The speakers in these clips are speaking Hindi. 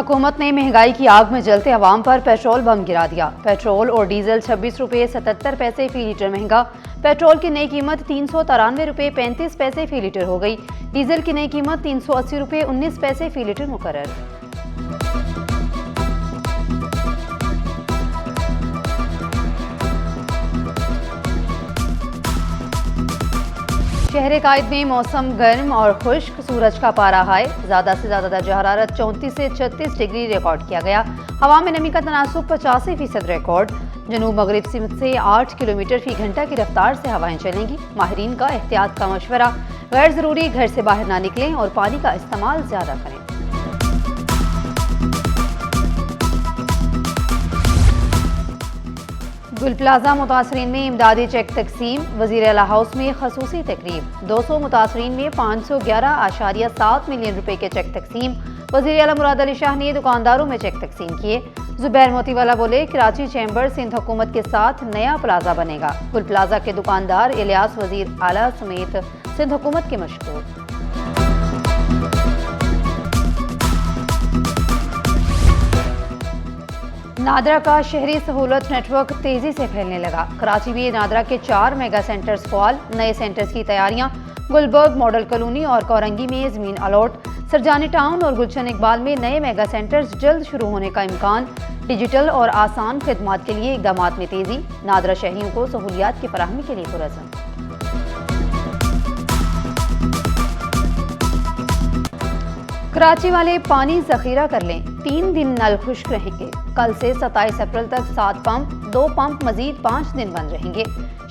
हुकूमत ने महंगाई की आग में जलते अवाम पर पेट्रोल बम गिरा दिया। पेट्रोल और डीजल 26 रुपये 77 पैसे फी लीटर महंगा। पेट्रोल की नई कीमत 393 रुपये 35 पैसे फी लीटर हो गई। डीजल की नई कीमत 380 रुपये 19 पैसे फी लीटर मुकर्रर। शहर कायद में मौसम गर्म और खुश्क, सूरज का पारा हाई। ज़्यादा से ज़्यादा दर्जा हरारत 34 से 36 डिग्री रिकॉर्ड किया गया। हवा में नमी का तनासुब 85% रिकॉर्ड। जनूब मगरिब सिमत से 8 किलोमीटर फी घंटा की रफ्तार से हवाएं चलेंगी। माहिरीन का एहतियात का मशवरा, गैर ज़रूरी घर से बाहर ना निकलें और पानी का इस्तेमाल ज़्यादा करें। गुल प्लाजा मुतासरीन में इमदादी चेक तकसीम। वज़ीर आला हाउस में खसूसी तकरीब। 200 मुतासरीन में 511.7 मिलियन रुपए के चेक तकसीम। वज़ीर आला मुराद अली शाह ने दुकानदारों में चेक तकसीम किए। जुबैर मोतीवाला बोले, कराची चैम्बर सिंध हुकूमत के साथ नया प्लाजा बनेगा। गुल प्लाजा के दुकानदार इलियास वज़ीर आला समेत सिंध हुकूमत के मशकूर। नादरा का शहरी सहूलत नेटवर्क तेजी से फैलने लगा। कराची में नादरा के 4 मेगा सेंटर्स फ़ाल। नए सेंटर्स की तैयारियां। गुलबर्ग मॉडल कॉलोनी और कोरंगी में ज़मीन अलॉट। सरजानी टाउन और गुलशन इकबाल में नए मेगा सेंटर्स जल्द शुरू होने का इम्कान। डिजिटल और आसान खिदमात के लिए इकदामात में तेजी। नादरा शहरियों को सहूलियात की फराहमी के लिए पुरज़म। कराची वाले पानी जखीरा कर लें, 3 दिन नल खुश्क रहेंगे। कल से 27 अप्रैल तक 7 पंप, 2 पंप मजीद 5 दिन बंद रहेंगे।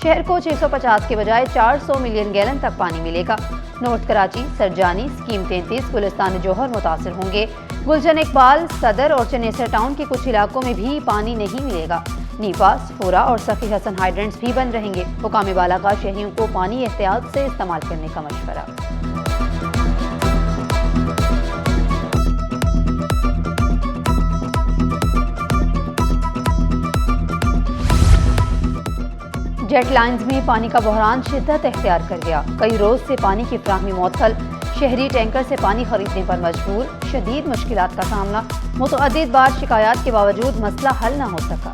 शहर को 650 के बजाय 400 मिलियन गैलन तक पानी मिलेगा। नॉर्थ कराची, सरजानी, स्कीम 33, गुलिस्तान जौहर मुतासर होंगे। गुलशन इकबाल, सदर और चनेसर टाउन के कुछ इलाकों में भी पानी नहीं मिलेगा। नीपास, फोरा और सखी हसन हाइड्रेंट्स भी बंद रहेंगे। हुकाम बालागाह शहरियों को पानी एहतियात से इस्तेमाल करने का मशवरा। जेट लाइन्स में पानी का बहरान शिद्दत इख्तियार कर गया। कई रोज से पानी की फ्राहमी मुअत्तल। शहरी टैंकर से पानी खरीदने पर मजबूर। शदीद मुश्किलात का सामना। मुतअद्दिद बार शिकायत के बावजूद मसला हल न हो सका।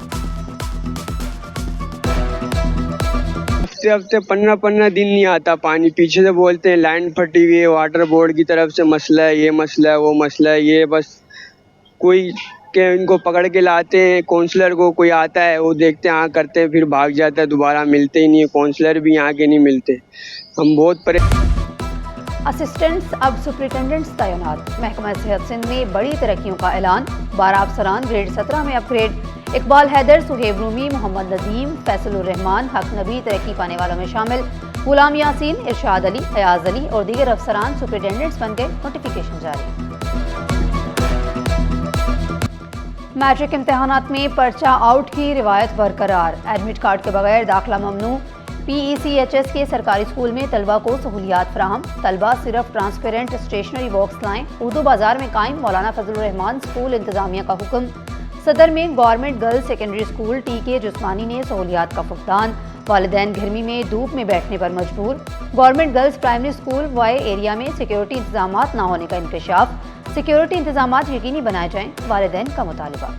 हफ्ते 15 दिन नहीं आता पानी। पीछे से बोलते हैं लाइन फटी हुई है, वाटर बोर्ड की तरफ से मसला है, ये मसला है, वो मसला है। ये बस कोई के इनको पकड़ के लाते हैं, काउंसलर को कोई आता है, वो देखते हैं, हाँ करते हैं, फिर भाग जाता है, दोबारा मिलते ही नहीं है। काउंसलर भी यहाँ के नहीं मिलते। हम बहुत असिस्टेंट्स अब सुपरिटेंडेंट्स तैनात। महकमा सेहत सिंध में बड़ी तरक्कियों का ऐलान। 12 अफसरान ग्रेड 17 में अपग्रेड। इकबाल हैदर, सुहेब रूमी, मोहम्मद नदीम, फैसलुर रहमान, हक नबी तरक्की पाने वालों में शामिल। गुलाम यासीन, इरशाद अली, अयाज अली और दीगर अफसरान सुपरिटेंडेंट्स बन गए। नोटिफिकेशन जारी। मैट्रिक इम्तहानात में पर्चा आउट की रिवायत बरकरार। एडमिट कार्ड के बगैर दाखिला ममनू। PECHS के सरकारी स्कूल में तलबा को सहूलियात फराहम। तलबा सिर्फ ट्रांसपेरेंट स्टेशनरी बॉक्स लाएं। उर्दू बाजार में कायम मौलाना फजलुर रहमान स्कूल इंतजामिया का हुक्म। सदर में government girls secondary school TK जुस्मानी ने सहूलियात का फुकदान। वालिदैन गर्मी में धूप में बैठने पर मजबूर। Government girls primary school Y area में सिक्योरिटी इंतजाम न होने का इंकशाफ। सिक्योरिटी इंतजाम यकीनी बनाए जाएं, वालिदैन का मुतालबा।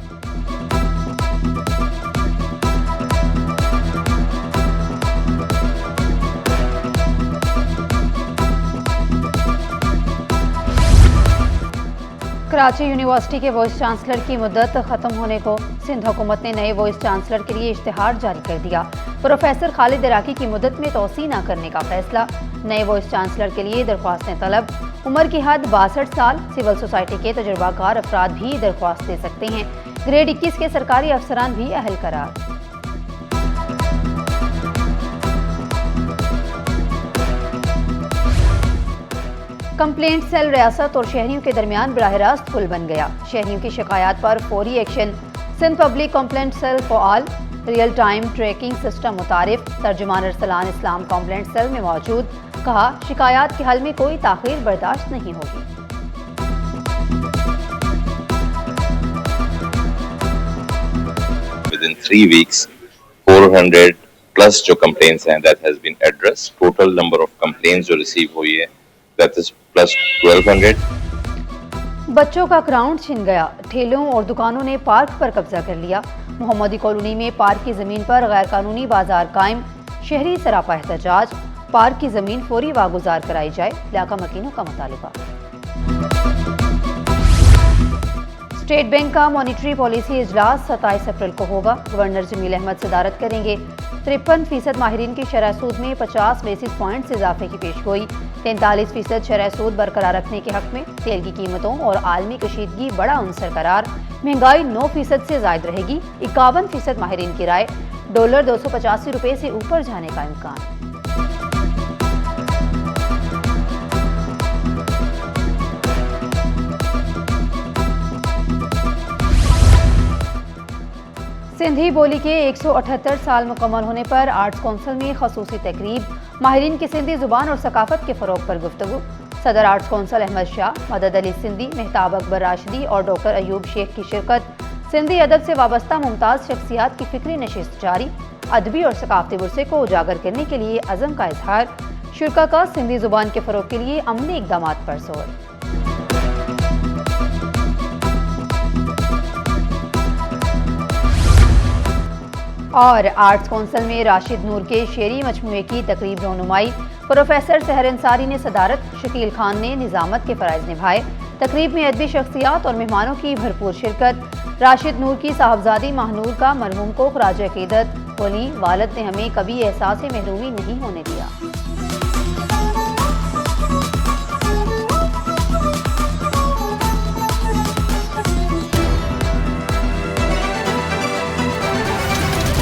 कराची यूनिवर्सिटी के वाइस चांसलर की मुद्दत खत्म होने को सिंध हुकूमत ने नए वाइस चांसलर के लिए इश्तिहार जारी कर दिया। प्रोफेसर खालिद इराकी की मुद्दत में तोसी न करने का फैसला। नए वाइस चांसलर के लिए दरख्वास्तें तलब। उम्र की हद 62 साल। सिविल सोसाइटी के तजुर्बाकार अफराद भी दरख्वास्त दे सकते हैं। ग्रेड 21 के सरकारी अफसरान भी अहल करार। कंप्लेंट सेल रियासत और शहरियों के दरमियान बराह रास्त पुल बन गया। शहरियों की शिकायत पर फौरी action. Sindh public complaint cell फ़आल। रियल टाइम ट्रैकिंग सिस्टम मुतारिफ। तर्जुमान अरसलान इस्लाम कंप्लेंट सेल में मौजूद। कहा, शिकायत के हल में कोई ताख़ीर बर्दाश्त नहीं होगी। Within 3 weeks, 400 plus जो complaints हैं that has been addressed. Total number of complaints जो receive हुई है that is plus 1200. बच्चों का ग्राउंड छिन गया, ठेलों और दुकानों ने पार्क पर कब्जा कर लिया। मोहम्मदी कॉलोनी में पार्क की जमीन पर गैर कानूनी बाजार कायम, शहरी सरापा एहतजाज। पार्क की जमीन फौरी वागुजार कराई जाए, इलाका मकीनों का मुतालिबा। स्टेट बैंक का मॉनिटरी पॉलिसी इजलास 27 अप्रैल को होगा। गवर्नर जमील अहमद सदारत करेंगे। 53% माहिरीन की शरह सूद में 50 बेसिस पॉइंट्स इजाफे की पेशगोई। 43% शरह सूद बरकरार रखने के हक में। तेल की कीमतों और आलमी कशीदगी बड़ा अंसर करार। महंगाई 9% से जायद रहेगी। 51% माहिरीन की राय। डॉलर 285 रुपये से ऊपर जाने का इम्कान। सिंधी बोली के 178 साल मुकम्मल होने पर आर्ट्स कौंसिल में खसूसी तकरीब। माहिरीन की सिंधी जुबान और सकाफत के फ़रोग पर गुफ्तगू। सदर आर्ट्स कौंसिल अहमद शाह, मदद अली सिंधी, मेहताब अकबर राशिदी और डॉक्टर अयूब शेख की शिरकत। सिंधी अदब से वाबस्ता मुमताज़ शख्सियात की फिक्री नशिस्त जारी। अदबी और सकाफती विरसे को उजागर करने के लिए अज़म का इजहार। शुरा का सिंधी जुबान के फ़रोग के लिए अमली इक़दाम पर जोर। और आर्ट्स कौंसिल में राशिद नूर के शेरी मजमूए की तकरीब रौनुमाई। प्रोफेसर सहर अंसारी ने सदारत, शकील खान ने निज़ामत के फ़राइज़ निभाए। तकरीब में अदबी शख्सियात और मेहमानों की भरपूर शिरकत। राशिद नूर की साहबजादी महानूर का मरहूम को ख़राज अक़ीदत। बोली, वालिद ने हमें कभी एहसास महरूमी नहीं होने दिया।